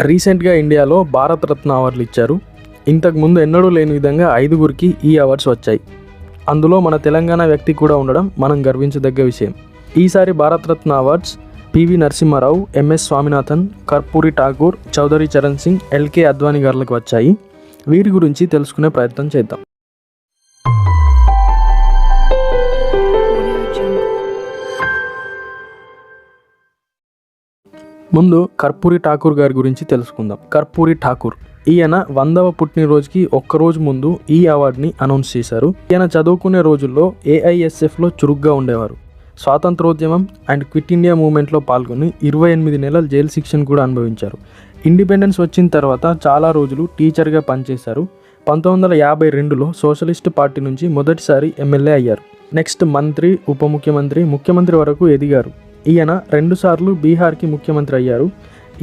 రీసెంట్గా ఇండియాలో భారతరత్న అవార్డులు ఇచ్చారు. ఇంతకుముందు ఎన్నడూ లేని విధంగా 5గురికి ఈ అవార్డ్స్ వచ్చాయి. అందులో మన తెలంగాణ వ్యక్తి కూడా ఉండడం మనం గర్వించదగ్గ విషయం. ఈసారి భారతరత్న అవార్డ్స్ పివి నరసింహారావు, ఎంఎస్ స్వామినాథన్, కర్పూరి ఠాకూర్, చౌదరి చరణ్ సింగ్, ఎల్కే అద్వానీ గారులకు వచ్చాయి. వీరి గురించి తెలుసుకునే ప్రయత్నం చేద్దాం. ముందు కర్పూరి ఠాకూర్ గారి గురించి తెలుసుకుందాం. కర్పూరి ఠాకూర్ ఈయన 100వ పుట్టినరోజుకి ఒక్కరోజు ముందు ఈ అవార్డుని అనౌన్స్ చేశారు. ఈయన చదువుకునే రోజుల్లో ఏఐఎస్ఎఫ్లో చురుగ్గా ఉండేవారు. స్వాతంత్రోద్యమం అండ్ క్విట్ ఇండియా మూవ్మెంట్లో పాల్గొని 28 నెలల జైలు శిక్షను కూడా అనుభవించారు. ఇండిపెండెన్స్ వచ్చిన తర్వాత చాలా రోజులు టీచర్గా పనిచేశారు. 1952లో సోషలిస్ట్ పార్టీ నుంచి మొదటిసారి ఎమ్మెల్యే అయ్యారు. నెక్స్ట్ మంత్రి, ఉప ముఖ్యమంత్రి, ముఖ్యమంత్రి వరకు ఎదిగారు. ఈయన 2 సార్లు బీహార్కి ముఖ్యమంత్రి అయ్యారు.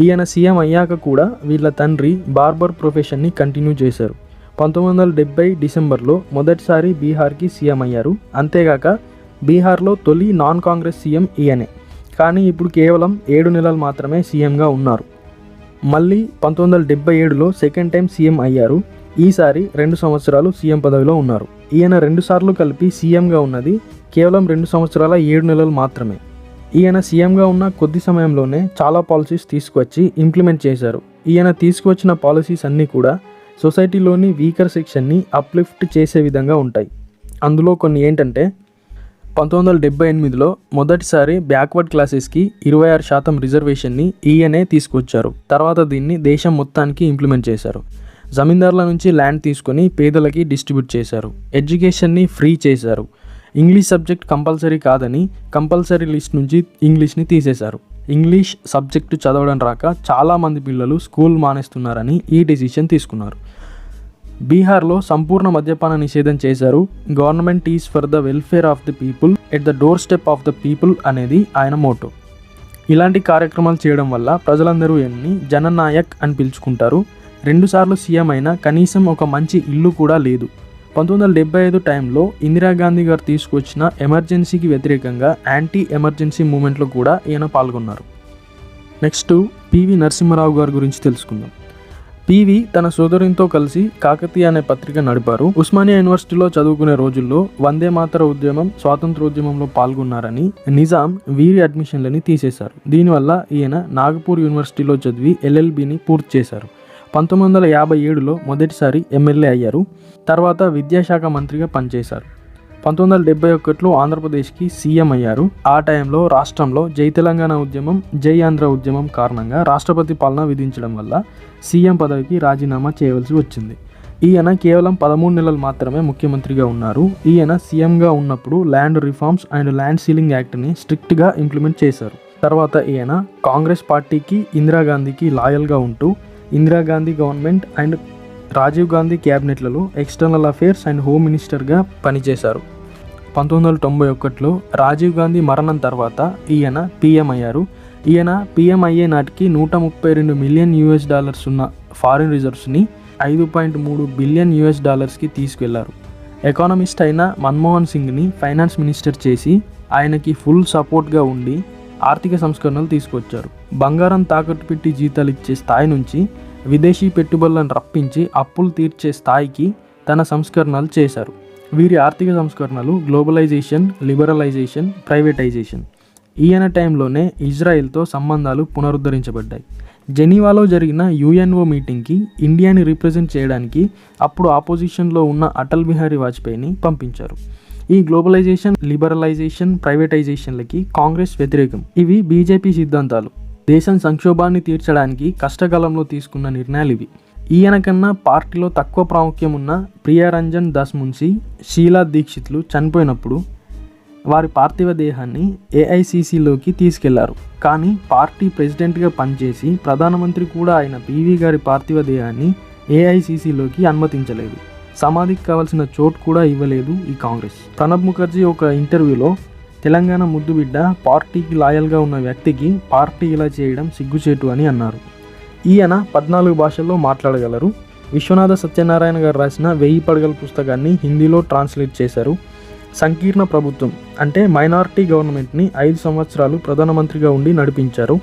ఈయన సీఎం అయ్యాక కూడా వీళ్ళ తండ్రి బార్బర్ ప్రొఫెషన్ని కంటిన్యూ చేశారు. 1970 డిసెంబర్లో మొదటిసారి బీహార్కి సీఎం అయ్యారు. అంతేగాక బీహార్లో తొలి నాన్ కాంగ్రెస్ సీఎం ఈయనే. కానీ ఇప్పుడు కేవలం 7 నెలలు మాత్రమే సీఎంగా ఉన్నారు. మళ్ళీ 1977లో సెకండ్ టైం సీఎం అయ్యారు. ఈసారి 2 సంవత్సరాలు సీఎం పదవిలో ఉన్నారు. ఈయన 2 సార్లు కలిపి సీఎంగా ఉన్నది కేవలం 2 సంవత్సరాల 7 నెలలు మాత్రమే. ఈయన సీఎంగా ఉన్న కొద్ది సమయంలోనే చాలా పాలసీస్ తీసుకువచ్చి ఇంప్లిమెంట్ చేశారు. ఈయన తీసుకువచ్చిన పాలసీస్ అన్నీ కూడా సొసైటీలోని వీకర్ సెక్షన్ని అప్లిఫ్ట్ చేసే విధంగా ఉంటాయి. అందులో కొన్ని ఏంటంటే 1978లో మొదటిసారి బ్యాక్వర్డ్ క్లాసెస్కి 26% రిజర్వేషన్ని ఈయనే తీసుకొచ్చారు. తర్వాత దీన్ని దేశం మొత్తానికి ఇంప్లిమెంట్ చేశారు. జమీందారుల నుంచి ల్యాండ్ తీసుకొని పేదలకి డిస్ట్రిబ్యూట్ చేశారు. ఎడ్యుకేషన్ని ఫ్రీ చేశారు. ఇంగ్లీష్ సబ్జెక్ట్ కంపల్సరీ కాదని కంపల్సరీ లిస్ట్ నుంచి ఇంగ్లీష్ని తీసేశారు. ఇంగ్లీష్ సబ్జెక్టు చదవడం రాక చాలామంది పిల్లలు స్కూల్ మానేస్తున్నారని ఈ డెసిషన్ తీసుకున్నారు. బీహార్లో సంపూర్ణ మద్యపాన నిషేధం చేశారు. Government is for the welfare of the people at the door step of the people అనేది ఆయన మోటో. ఇలాంటి కార్యక్రమాలు చేయడం వల్ల ప్రజలందరూ ఎన్ని జననాయక్ అని పిలుచుకుంటారు. 2 సార్లు సీఎం అయినా కనీసం ఒక మంచి ఇల్లు కూడా లేదు. 1975 టైంలో ఇందిరాగాంధీ గారు తీసుకొచ్చిన ఎమర్జెన్సీకి వ్యతిరేకంగా యాంటీ ఎమర్జెన్సీ మూమెంట్లో కూడా ఈయన పాల్గొన్నారు. నెక్స్ట్ పివి నరసింహారావు గారి గురించి తెలుసుకుందాం. పివి తన సోదరునితో కలిసి కాకతీయ అనే పత్రిక నడిపారు. ఉస్మానియా యూనివర్సిటీలో చదువుకునే రోజుల్లో వందే మాతర ఉద్యమం, స్వాతంత్రోద్యమంలో పాల్గొన్నారని నిజాం వీరి అడ్మిషన్లని తీసేశారు. దీనివల్ల ఈయన నాగపూర్ యూనివర్సిటీలో చదివి LLBని పూర్తి చేశారు. 1957లో మొదటిసారి ఎమ్మెల్యే అయ్యారు. తర్వాత విద్యాశాఖ మంత్రిగా పనిచేశారు. 1971లో ఆంధ్రప్రదేశ్కి సీఎం అయ్యారు. ఆ టైంలో రాష్ట్రంలో జై తెలంగాణ ఉద్యమం, జై ఆంధ్ర ఉద్యమం కారణంగా రాష్ట్రపతి పాలన విధించడం వల్ల సీఎం పదవికి రాజీనామా చేయవలసి వచ్చింది. ఈయన కేవలం 13 నెలలు మాత్రమే ముఖ్యమంత్రిగా ఉన్నారు. ఈయన సీఎంగా ఉన్నప్పుడు land reforms and land ceiling యాక్ట్ని స్ట్రిక్ట్గా ఇంప్లిమెంట్ చేశారు. తర్వాత ఈయన కాంగ్రెస్ పార్టీకి, ఇందిరాగాంధీకి లాయల్గా ఉంటూ ఇందిరాగాంధీ గవర్నమెంట్ అండ్ రాజీవ్ గాంధీ క్యాబినెట్లలో ఎక్స్టర్నల్ అఫేర్స్ అండ్ హోమ్ మినిస్టర్గా పనిచేశారు. 1991లో రాజీవ్ గాంధీ మరణం తర్వాత ఈయన పీఎం అయ్యారు. ఈయన పీఎం అయ్యే నాటికి $132 మిలియన్ ఉన్న ఫారిన్ రిజర్వ్స్ని $5.3 బిలియన్ తీసుకెళ్లారు. ఎకానమిస్ట్ అయిన మన్మోహన్ సింగ్ని ఫైనాన్స్ మినిస్టర్ చేసి ఆయనకి ఫుల్ సపోర్ట్గా ఉండి ఆర్థిక సంస్కరణలు తీసుకొచ్చారు. బంగారం తాకట్టు పెట్టి జీతాలు ఇచ్చే స్థాయి నుంచి విదేశీ పెట్టుబడులను రప్పించి అప్పులు తీర్చే స్థాయికి తన సంస్కరణలు చేశారు. వీరి ఆర్థిక సంస్కరణలు గ్లోబలైజేషన్, లిబరలైజేషన్, ప్రైవేటైజేషన్. ఈయన టైంలోనే ఇజ్రాయెల్తో సంబంధాలు పునరుద్ధరించబడ్డాయి. జెనీవాలో జరిగిన UNO మీటింగ్కి ఇండియాని రిప్రజెంట్ చేయడానికి అప్పుడు ఆపోజిషన్లో ఉన్న అటల్ బిహారీ వాజ్పేయిని పంపించారు. ఈ గ్లోబలైజేషన్, లిబరలైజేషన్, ప్రైవేటైజేషన్లకి కాంగ్రెస్ వ్యతిరేకం. ఇవి బీజేపీ సిద్ధాంతాలు. దేశం సంక్షోభాన్ని తీర్చడానికి కష్టకాలంలో తీసుకున్న నిర్ణయాలు ఇవి. ఈయన కన్నా పార్టీలో తక్కువ ప్రాముఖ్యం ఉన్న ప్రియారంజన్ దాస్ మున్షి, షీలా దీక్షిత్లు చనిపోయినప్పుడు వారి పార్థివ దేహాన్ని AICCలోకి తీసుకెళ్లారు. కానీ పార్టీ ప్రెసిడెంట్గా పనిచేసి ప్రధానమంత్రి కూడా అయిన పివి గారి పార్థివ దేహాన్ని AICCలోకి అనుమతించలేదు. సమాధికి కావాల్సిన చోటు కూడా ఇవ్వలేదు ఈ కాంగ్రెస్. ప్రణబ్ ముఖర్జీ ఒక ఇంటర్వ్యూలో తెలంగాణ ముద్దుబిడ్డ, పార్టీకి లాయల్గా ఉన్న వ్యక్తికి పార్టీ ఇలా చేయడం సిగ్గుచేటు అని అన్నారు. ఈయన 14 భాషల్లో మాట్లాడగలరు. విశ్వనాథ సత్యనారాయణ గారు రాసిన 1000 పడగల పుస్తకాన్ని హిందీలో ట్రాన్స్లేట్ చేశారు. సంకీర్ణ ప్రభుత్వం అంటే మైనారిటీ గవర్నమెంట్ని 5 సంవత్సరాలు ప్రధానమంత్రిగా ఉండి నడిపించారు.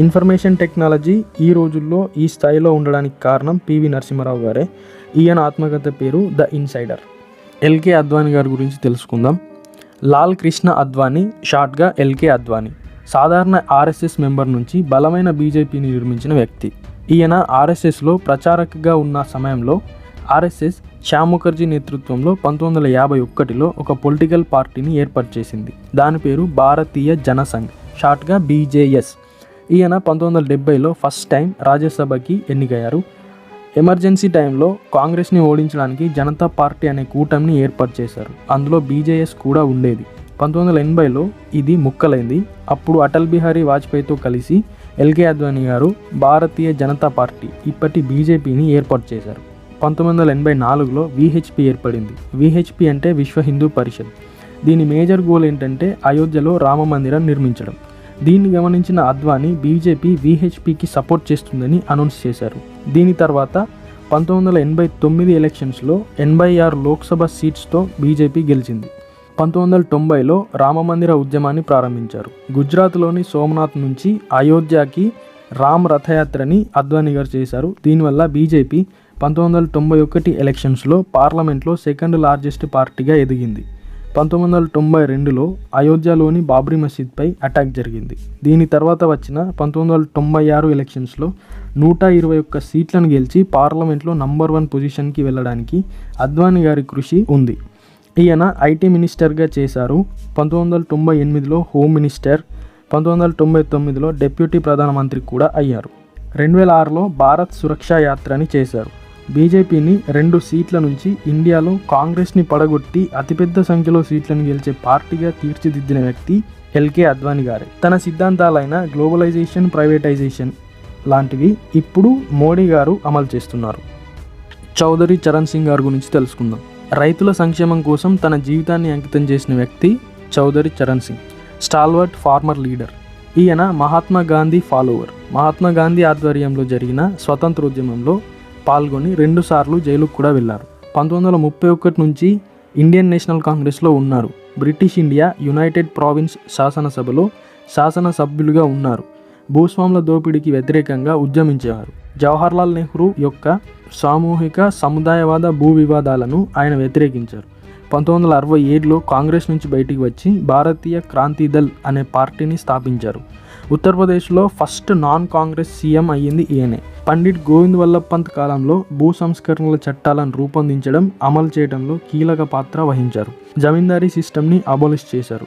ఇన్ఫర్మేషన్ టెక్నాలజీ ఈ రోజుల్లో ఈ స్థాయిలో ఉండడానికి కారణం పివి నరసింహారావు గారే. ఈయన ఆత్మకథ పేరు ద ఇన్సైడర్. ఎల్కే అద్వానీ గారి గురించి తెలుసుకుందాం. లాల్ కృష్ణ అద్వానీ, షార్ట్గా ఎల్కే అద్వానీ, సాధారణ ఆర్ఎస్ఎస్ మెంబర్ నుంచి బలమైన బీజేపీని నిర్మించిన వ్యక్తి. ఈయన ఆర్ఎస్ఎస్లో ప్రచారకగా ఉన్న సమయంలో ఆర్ఎస్ఎస్ శ్యామ్ ముఖర్జీ నేతృత్వంలో 1951లో ఒక పొలిటికల్ పార్టీని ఏర్పాటు చేసింది. దాని పేరు భారతీయ జనసంఘ్, షార్ట్గా బీజేఎస్. ఈయన 1970లో ఫస్ట్ టైం రాజ్యసభకి ఎన్నికయ్యారు. ఎమర్జెన్సీ టైంలో కాంగ్రెస్ని ఓడించడానికి జనతా పార్టీ అనే కూటమిని ఏర్పాటు చేశారు. అందులో బీజేఎస్ కూడా ఉండేది. 1980లో ఇది ముక్కలైంది. అప్పుడు అటల్ బిహారీ వాజ్పేయితో కలిసి ఎల్కే అద్వానీ గారు భారతీయ జనతా పార్టీ, ఇప్పటి బీజేపీని ఏర్పాటు చేశారు. 1984లో విహెచ్పి ఏర్పడింది. విహెచ్పి అంటే విశ్వ హిందూ పరిషత్. దీని మేజర్ గోల్ ఏంటంటే అయోధ్యలో రామ మందిరం నిర్మించడం. దీన్ని గమనించిన అద్వానీ బీజేపీ విహెచ్పికి సపోర్ట్ చేస్తుందని అనౌన్స్ చేశారు. దీని తర్వాత 1989 ఎలక్షన్స్లో 86 లోక్సభ సీట్స్తో బీజేపీ గెలిచింది. 1990లో రామమందిర ఉద్యమాన్ని ప్రారంభించారు. గుజరాత్లోని సోమనాథ్ నుంచి అయోధ్యకి రామ్ రథయాత్రని అద్వానీ గారు చేశారు. దీనివల్ల బీజేపీ 1991 ఎలక్షన్స్లో పార్లమెంట్లో సెకండ్ లార్జెస్ట్ పార్టీగా ఎదిగింది. 1992లో అయోధ్యలోని బాబ్రీ మసీద్పై అటాక్ జరిగింది. దీని తర్వాత వచ్చిన 1996 ఎలక్షన్స్లో 121 సీట్లను గెలిచి పార్లమెంట్లో నంబర్ 1 పొజిషన్కి వెళ్ళడానికి అద్వానీ గారి కృషి ఉంది. ఈయన ఐటీ మినిస్టర్గా చేశారు. 1998లో హోమ్ మినిస్టర్, 1999లో డిప్యూటీ ప్రధానమంత్రి కూడా అయ్యారు. 2006లో భారత్ సురక్షా యాత్రని చేశారు. బీజేపీని 2 సీట్ల నుంచి ఇండియాలో కాంగ్రెస్ని పడగొట్టి అతిపెద్ద సంఖ్యలో సీట్లను గెలిచే పార్టీగా తీర్చిదిద్దిన వ్యక్తి ఎల్కే అద్వానీ గారే. తన సిద్ధాంతాలైన గ్లోబలైజేషన్, ప్రైవేటైజేషన్ లాంటివి ఇప్పుడు మోడీ గారు అమలు చేస్తున్నారు. చౌదరి చరణ్ సింగ్ గారి గురించి తెలుసుకుందాం. రైతుల సంక్షేమం కోసం తన జీవితాన్ని అంకితం చేసిన వ్యక్తి Chaudhary Charan Singh. Stalwart farmer leader. ఈయన మహాత్మా గాంధీ ఫాలోవర్. మహాత్మా గాంధీ ఆధ్వర్యంలో జరిగిన స్వతంత్రోద్యమంలో పాల్గొని 2 సార్లు జైలుకు కూడా వెళ్ళారు. 1931 నుంచి ఇండియన్ నేషనల్ కాంగ్రెస్లో ఉన్నారు. బ్రిటిష్ ఇండియా యునైటెడ్ ప్రావిన్స్ శాసనసభలో శాసనసభ్యులుగా ఉన్నారు. భూస్వాముల దోపిడీకి వ్యతిరేకంగా ఉద్యమించేవారు. జవహర్లాల్ నెహ్రూ యొక్క సామూహిక సముదాయవాద భూ వివాదాలను ఆయన వ్యతిరేకించారు. 1967లో కాంగ్రెస్ నుంచి బయటికి వచ్చి భారతీయ క్రాంతి దళ్ అనే పార్టీని స్థాపించారు. ఉత్తరప్రదేశ్లో ఫస్ట్ నాన్ కాంగ్రెస్ సీఎం అయ్యింది ఈయనే. పండిట్ గోవింద్ వల్లభ్ పంత్ కాలంలో భూ సంస్కరణల చట్టాలను రూపొందించడం, అమలు చేయడంలో కీలక పాత్ర వహించారు. జమీందారీ సిస్టమ్ని అబాలిష్ చేశారు.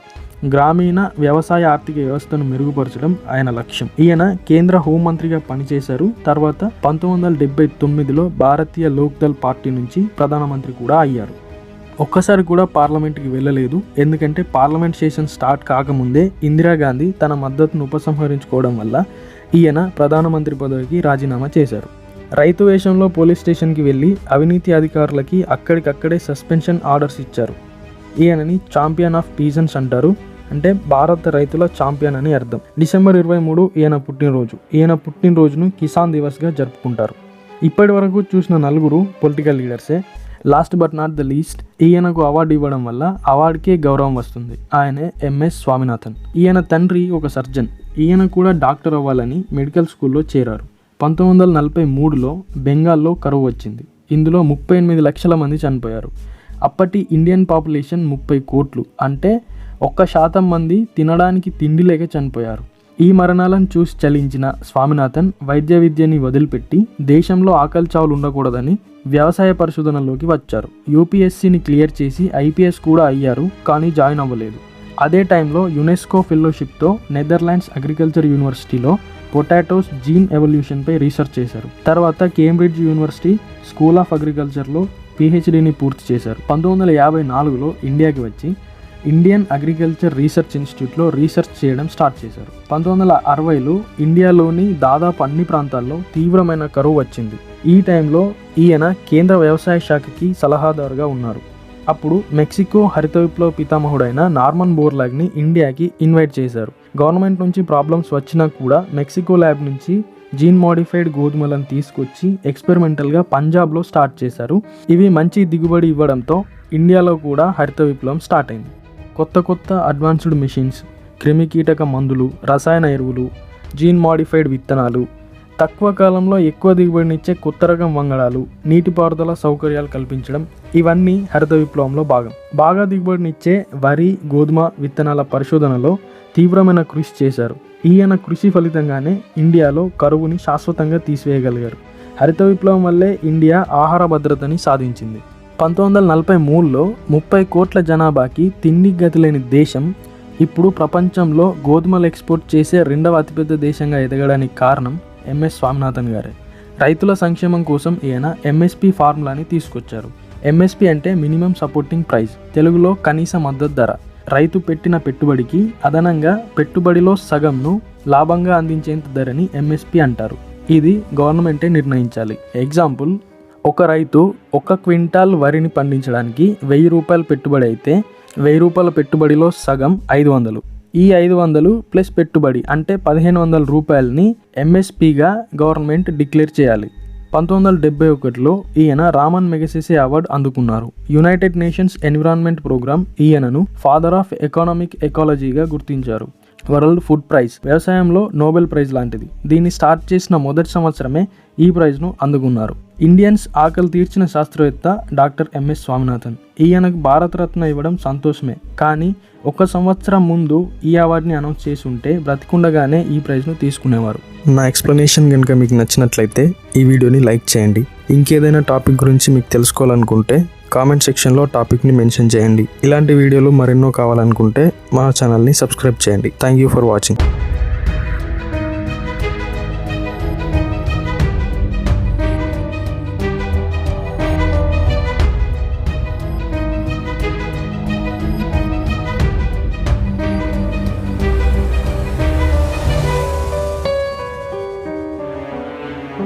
గ్రామీణ వ్యవసాయ ఆర్థిక వ్యవస్థను మెరుగుపరచడం ఆయన లక్ష్యం. ఈయన కేంద్ర హోంమంత్రిగా పనిచేశారు. తర్వాత 1979లో భారతీయ లోక్దళ్ పార్టీ నుంచి ప్రధానమంత్రి కూడా అయ్యారు. ఒక్కసారి కూడా పార్లమెంట్కి వెళ్ళలేదు. ఎందుకంటే పార్లమెంట్ సెషన్ స్టార్ట్ కాకముందే ఇందిరాగాంధీ తన మద్దతును ఉపసంహరించుకోవడం వల్ల ఈయన ప్రధానమంత్రి పదవికి రాజీనామా చేశారు. రైతు వేషంలో పోలీస్ స్టేషన్కి వెళ్ళి అవినీతి అధికారులకి అక్కడికక్కడే సస్పెన్షన్ ఆర్డర్స్ ఇచ్చారు. ఈయనని ఛాంపియన్ ఆఫ్ పీజన్స్ అంటారు. అంటే భారత రైతుల ఛాంపియన్ అని అర్థం. డిసెంబర్ 23 ఈయన పుట్టినరోజు. ఈయన పుట్టినరోజును కిసాన్ దివస్గా జరుపుకుంటారు. ఇప్పటి వరకు చూసిన 4 పొలిటికల్ లీడర్సే. Last but not the least, ఈయనకు అవార్డు ఇవ్వడం వల్ల అవార్డుకే గౌరవం వస్తుంది. ఆయనే ఎంఎస్ స్వామినాథన్. ఈయన తండ్రి ఒక సర్జన్. ఈయన కూడా డాక్టర్ అవ్వాలని మెడికల్ స్కూల్లో చేరారు. 1943లో బెంగాల్లో కరువు వచ్చింది. ఇందులో 38 లక్షల మంది చనిపోయారు. అప్పటి ఇండియన్ పాపులేషన్ 30 కోట్లు. అంటే 1% మంది తినడానికి తిండి లేక చనిపోయారు. ఈ మరణాలను చూసి చలించిన స్వామినాథన్ వైద్య విద్యని వదిలిపెట్టి దేశంలో ఆకలి చావులు ఉండకూడదని వ్యవసాయ పరిశోధనలోకి వచ్చారు. యూపీఎస్సీని క్లియర్ చేసి ఐపీఎస్ కూడా అయ్యారు, కానీ జాయిన్ అవ్వలేదు. అదే టైంలో యునెస్కో ఫెలోషిప్తో నెదర్లాండ్స్ అగ్రికల్చర్ యూనివర్సిటీలో పొటాటోస్ జీన్ ఎవల్యూషన్పై రీసెర్చ్ చేశారు. తర్వాత కేంబ్రిడ్జ్ యూనివర్సిటీ స్కూల్ ఆఫ్ అగ్రికల్చర్లో పీహెచ్డీని పూర్తి చేశారు. 1954లో ఇండియాకి వచ్చి ఇండియన్ అగ్రికల్చర్ రీసెర్చ్ ఇన్స్టిట్యూట్లో రీసెర్చ్ చేయడం స్టార్ట్ చేశారు. 1960లో ఇండియాలోని దాదాపు అన్ని ప్రాంతాల్లో తీవ్రమైన కరువు వచ్చింది. ఈ టైంలో ఈయన కేంద్ర వ్యవసాయ శాఖకి సలహాదారుగా ఉన్నారు. అప్పుడు మెక్సికో హరిత విప్లవ పితామహుడైన నార్మన్ బోర్లాగ్ని ఇండియాకి ఇన్వైట్ చేశారు. గవర్నమెంట్ నుంచి ప్రాబ్లమ్స్ వచ్చినా కూడా మెక్సికో ల్యాబ్ నుంచి జీన్ మోడిఫైడ్ గోధుమలను తీసుకొచ్చి ఎక్స్పెరిమెంటల్గా పంజాబ్లో స్టార్ట్ చేశారు. ఇవి మంచి దిగుబడి ఇవ్వడంతో ఇండియాలో కూడా హరిత విప్లవం స్టార్ట్ అయింది. కొత్త అడ్వాన్స్డ్ మెషిన్స్, క్రిమికీటక మందులు, రసాయన ఎరువులు, జీన్ మాడిఫైడ్ విత్తనాలు, తక్కువ కాలంలో ఎక్కువ దిగుబడినిచ్చే కొత్త రకం వంగడాలు, నీటిపారుదల సౌకర్యాలు కల్పించడం ఇవన్నీ హరిత విప్లవంలో భాగం. బాగా దిగుబడినిచ్చే వరి, గోధుమ విత్తనాల పరిశోధనలో తీవ్రమైన కృషి చేశారు. ఈయన కృషి ఫలితంగానే ఇండియాలో కరువుని శాశ్వతంగా తీసివేయగలిగారు. హరిత విప్లవం వల్లే ఇండియా ఆహార భద్రతని సాధించింది. 1943లో 30 కోట్ల జనాభాకి తిండి గతి లేని దేశం ఇప్పుడు ప్రపంచంలో గోధుమలు ఎక్స్పోర్ట్ చేసే 2వ అతిపెద్ద దేశంగా ఎదగడానికి కారణం ఎంఎస్ స్వామినాథన్ గారే. రైతుల సంక్షేమం కోసం ఈయన ఎంఎస్పి ఫార్ములాని తీసుకొచ్చారు. ఎంఎస్పి అంటే మినిమం సపోర్టింగ్ ప్రైస్, తెలుగులో కనీస మద్దతు ధర. రైతు పెట్టిన పెట్టుబడికి అదనంగా పెట్టుబడిలో సగంను లాభంగా అందించేంత ధరని ఎంఎస్పి అంటారు. ఇది గవర్నమెంటే నిర్ణయించాలి. ఎగ్జాంపుల్, ఒక రైతు 1 క్వింటాల్ వరిని పండించడానికి 1000 రూపాయలు పెట్టుబడి అయితే 1000 రూపాయల పెట్టుబడిలో సగం 500. ఈ 500 ప్లస్ పెట్టుబడి అంటే 1500 రూపాయలని ఎంఎస్పిగా గవర్నమెంట్ డిక్లేర్ చేయాలి. 1971లో ఈయన రామన్ మెగసెసే అవార్డు అందుకున్నారు. యునైటెడ్ నేషన్స్ ఎన్విరాన్మెంట్ ప్రోగ్రామ్ ఈయనను ఫాదర్ ఆఫ్ ఎకనామిక్ ఎకాలజీగా గుర్తించారు. వరల్డ్ ఫుడ్ ప్రైజ్ వ్యవసాయంలో నోబెల్ ప్రైజ్ లాంటిది. దీన్ని స్టార్ట్ చేసిన మొదటి సంవత్సరమే ఈ ప్రైజ్ను అందుకున్నారు. ఇండియన్స్ ఆకలి తీర్చిన శాస్త్రవేత్త డాక్టర్ ఎంఎస్ స్వామినాథన్. ఈయనకు భారతరత్న ఇవ్వడం సంతోషమే, కానీ 1 సంవత్సరం ముందు ఈ అవార్డుని అనౌన్స్ చేసి ఉంటే బ్రతికుండగానే ఈ ప్రైజ్ను తీసుకునేవారు. నా ఎక్స్ప్లెనేషన్ కనుక మీకు నచ్చినట్లయితే ఈ వీడియోని లైక్ చేయండి. ఇంకేదైనా టాపిక్ గురించి మీకు తెలుసుకోవాలనుకుంటే కామెంట్ సెక్షన్లో టాపిక్ని మెన్షన్ చేయండి. ఇలాంటి వీడియోలు మరెన్నో కావాలనుకుంటే మా ఛానల్ని సబ్స్క్రైబ్ చేయండి. Thank you for watching.